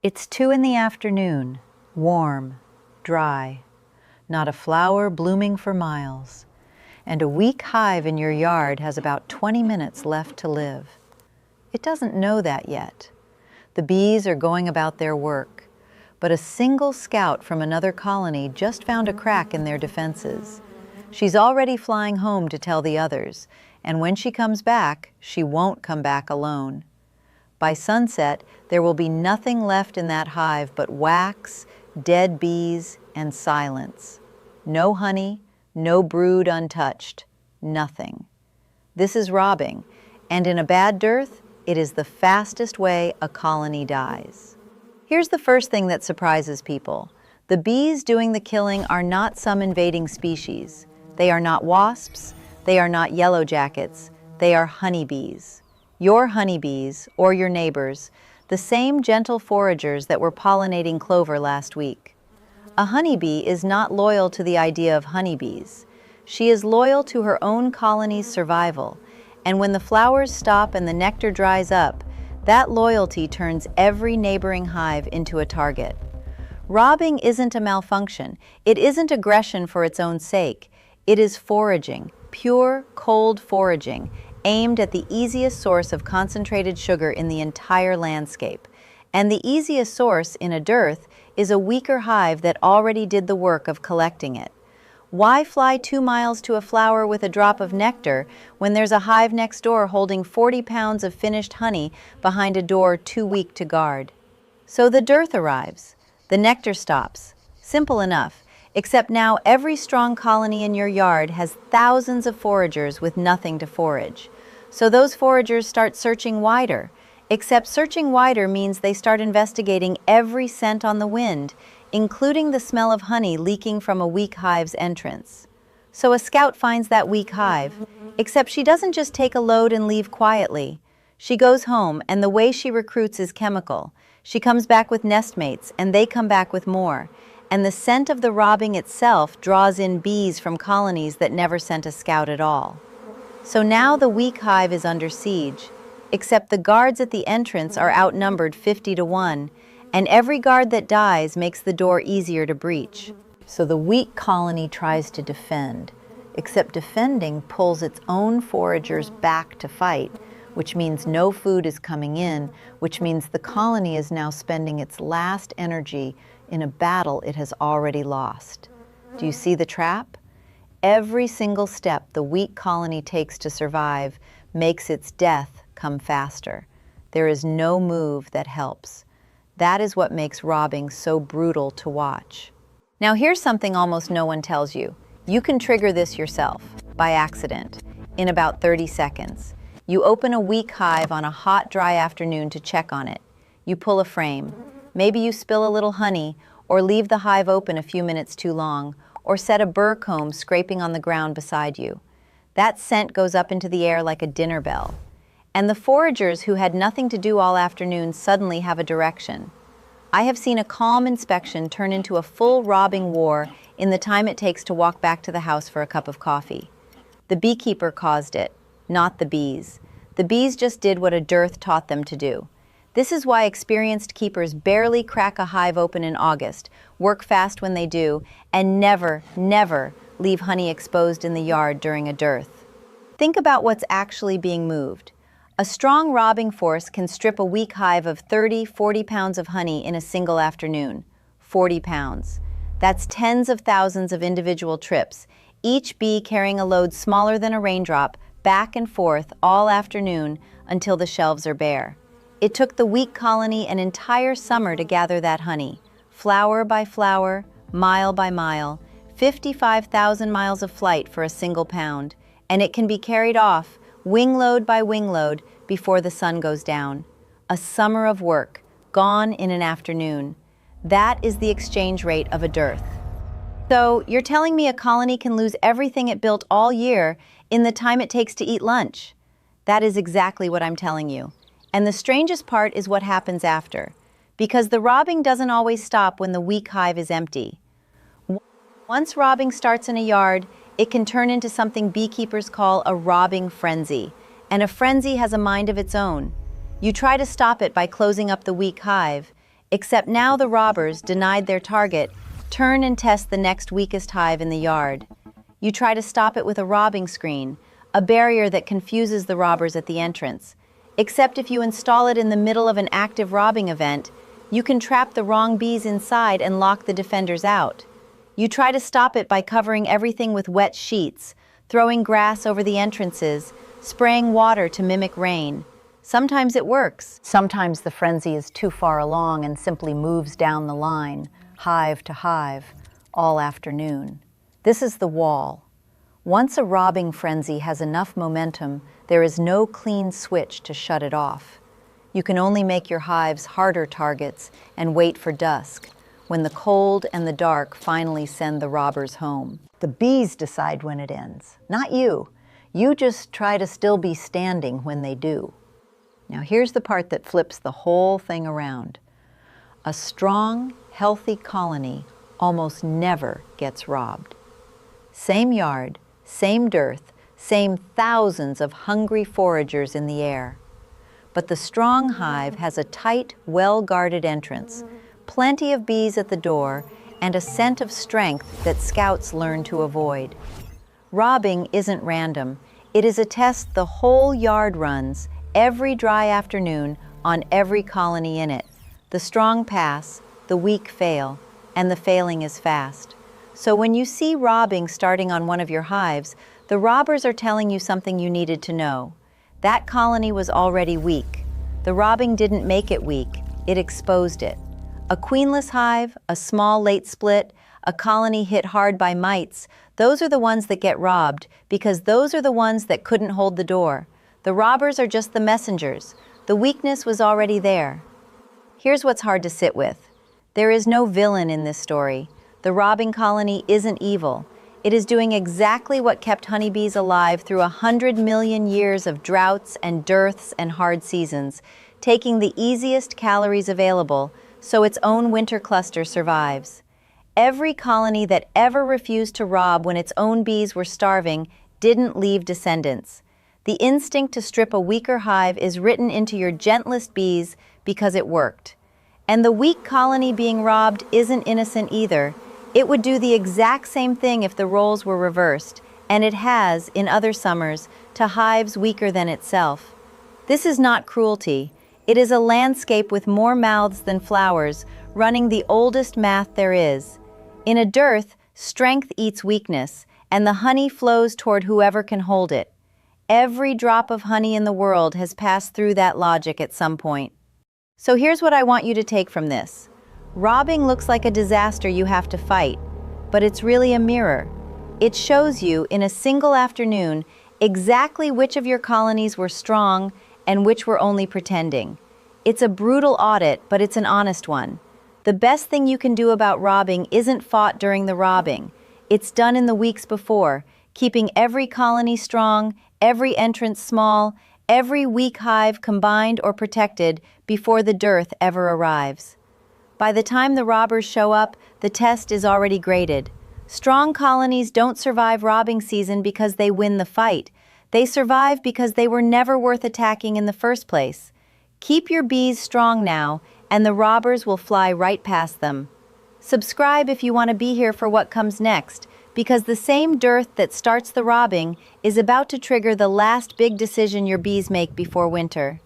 It's 2 in the afternoon, warm, dry, not a flower blooming for miles, and a weak hive in your yard has about 20 minutes left to live. It doesn't know that yet. The bees are going about their work, but a single scout from another colony just found a crack in their defenses. She's already flying home to tell the others, and when she comes back, she won't come back alone. By sunset, there will be nothing left in that hive but wax, dead bees, and silence. No honey, no brood untouched, nothing. This is robbing, and in a bad dearth, it is the fastest way a colony dies. Here's the first thing that surprises people. The bees doing the killing are not some invading species. They are not wasps, they are not yellow jackets, they are honeybees. Your honeybees, or your neighbors, the same gentle foragers that were pollinating clover last week. A honeybee is not loyal to the idea of honeybees. She is loyal to her own colony's survival, and when the flowers stop and the nectar dries up, that loyalty turns every neighboring hive into a target. Robbing isn't a malfunction. It isn't aggression for its own sake. It is foraging, pure, cold foraging, aimed at the easiest source of concentrated sugar in the entire landscape. And the easiest source in a dearth is a weaker hive that already did the work of collecting it. Why fly 2 miles to a flower with a drop of nectar when there's a hive next door holding 40 pounds of finished honey behind a door too weak to guard? So the dearth arrives. The nectar stops. Simple enough. Except now every strong colony in your yard has thousands of foragers with nothing to forage. So those foragers start searching wider. Except searching wider means they start investigating every scent on the wind, including the smell of honey leaking from a weak hive's entrance. So a scout finds that weak hive, except she doesn't just take a load and leave quietly. She goes home, and the way she recruits is chemical. She comes back with nestmates, and they come back with more. And the scent of the robbing itself draws in bees from colonies that never sent a scout at all. So now the weak hive is under siege, except the guards at the entrance are outnumbered 50 to 1, and every guard that dies makes the door easier to breach. So the weak colony tries to defend, except defending pulls its own foragers back to fight, which means no food is coming in, which means the colony is now spending its last energy in a battle it has already lost. Do you see the trap? Every single step the weak colony takes to survive makes its death come faster. There is no move that helps. That is what makes robbing so brutal to watch. Now here's something almost no one tells you. You can trigger this yourself, by accident, in about 30 seconds. You open a weak hive on a hot, dry afternoon to check on it. You pull a frame. Maybe you spill a little honey, or leave the hive open a few minutes too long, or set a burr comb scraping on the ground beside you. That scent goes up into the air like a dinner bell. And the foragers who had nothing to do all afternoon suddenly have a direction. I have seen a calm inspection turn into a full robbing war in the time it takes to walk back to the house for a cup of coffee. The beekeeper caused it, not the bees. The bees just did what a dearth taught them to do. This is why experienced keepers barely crack a hive open in August, work fast when they do, and never, never leave honey exposed in the yard during a dearth. Think about what's actually being moved. A strong robbing force can strip a weak hive of 30, 40 pounds of honey in a single afternoon. 40 pounds. That's tens of thousands of individual trips, each bee carrying a load smaller than a raindrop, back and forth all afternoon until the shelves are bare. It took the weak colony an entire summer to gather that honey, flower by flower, mile by mile, 55,000 miles of flight for a single pound, and it can be carried off, wingload by wingload, before the sun goes down. A summer of work, gone in an afternoon. That is the exchange rate of a dearth. So, you're telling me a colony can lose everything it built all year in the time it takes to eat lunch? That is exactly what I'm telling you. And the strangest part is what happens after, because the robbing doesn't always stop when the weak hive is empty. Once robbing starts in a yard, it can turn into something beekeepers call a robbing frenzy, and a frenzy has a mind of its own. You try to stop it by closing up the weak hive, Except now the robbers, denied their target, turn and test the next weakest hive in the yard. You try to stop it with a robbing screen, a barrier that confuses the robbers at the entrance. Except if you install it in the middle of an active robbing event, you can trap the wrong bees inside and lock the defenders out. You try to stop it by covering everything with wet sheets, throwing grass over the entrances, spraying water to mimic rain. Sometimes it works. Sometimes the frenzy is too far along and simply moves down the line, hive to hive, all afternoon. This is the wall. Once a robbing frenzy has enough momentum, there is no clean switch to shut it off. You can only make your hives harder targets and wait for dusk, when the cold and the dark finally send the robbers home. The bees decide when it ends, not you. You just try to still be standing when they do. Now here's the part that flips the whole thing around. A strong, healthy colony almost never gets robbed. Same yard, same dearth, same thousands of hungry foragers in the air. But the strong hive has a tight, well-guarded entrance, plenty of bees at the door, and a scent of strength that scouts learn to avoid. Robbing isn't random. It is a test the whole yard runs every dry afternoon on every colony in it. The strong pass, the weak fail, and the failing is fast. So when you see robbing starting on one of your hives, the robbers are telling you something you needed to know. That colony was already weak. The robbing didn't make it weak, it exposed it. A queenless hive, a small late split, a colony hit hard by mites, those are the ones that get robbed because those are the ones that couldn't hold the door. The robbers are just the messengers. The weakness was already there. Here's what's hard to sit with. There is no villain in this story. The robbing colony isn't evil. It is doing exactly what kept honeybees alive through 100 million years of droughts and dearths and hard seasons, taking the easiest calories available so its own winter cluster survives. Every colony that ever refused to rob when its own bees were starving didn't leave descendants. The instinct to strip a weaker hive is written into your gentlest bees because it worked. And the weak colony being robbed isn't innocent either. It would do the exact same thing if the roles were reversed, and it has, in other summers, to hives weaker than itself. This is not cruelty. It is a landscape with more mouths than flowers, running the oldest math there is. In a dearth, strength eats weakness, and the honey flows toward whoever can hold it. Every drop of honey in the world has passed through that logic at some point. So here's what I want you to take from this. Robbing looks like a disaster you have to fight, but it's really a mirror. It shows you, in a single afternoon, exactly which of your colonies were strong and which were only pretending. It's a brutal audit, but it's an honest one. The best thing you can do about robbing isn't fought during the robbing. It's done in the weeks before, keeping every colony strong, every entrance small, every weak hive combined or protected before the dearth ever arrives. By the time the robbers show up, the test is already graded. Strong colonies don't survive robbing season because they win the fight. They survive because they were never worth attacking in the first place. Keep your bees strong now, and the robbers will fly right past them. Subscribe if you want to be here for what comes next, because the same dearth that starts the robbing is about to trigger the last big decision your bees make before winter.